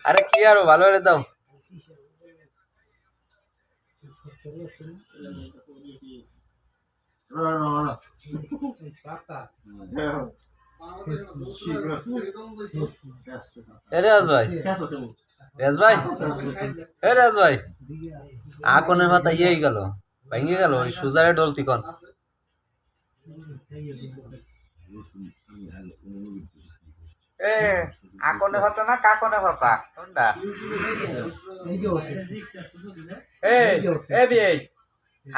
আরে কি আরো ভালো করে দাও। রেয়াজ ভাই, রেয়াজ ভাই, রেয়াজ ভাই, আকনের মাথা ইয়েই গেল, ভেঙে গেল ওই সুজারে ডলতি কন। আকনে ভাতা না কাকনে ভাতা কোনটা?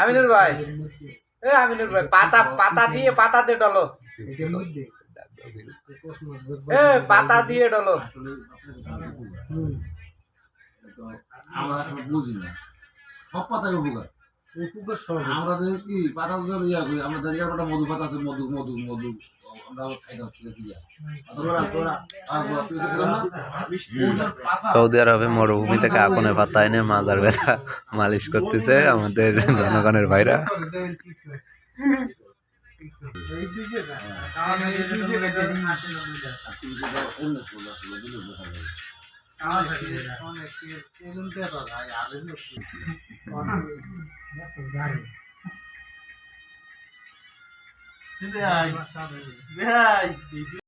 আমিনুর ভাই, আমিনুর ভাই, পাতা পাতা দিয়ে ডলো, পাতা দিয়ে ডলো। আমরা বুঝি না সব পাতায় উপকার, আমরা কি পাতা ইয়া করি, আমরা দেখি একটা মধু পাতা আছে, মধু মধু মধু আমরা খাইতাম সৌদি আরবে মরুভূমি থেকে আকনের পাতা এনে মাজার ব্যথা মালিশ করতেছে আমাদের জনগণের ভাইরা।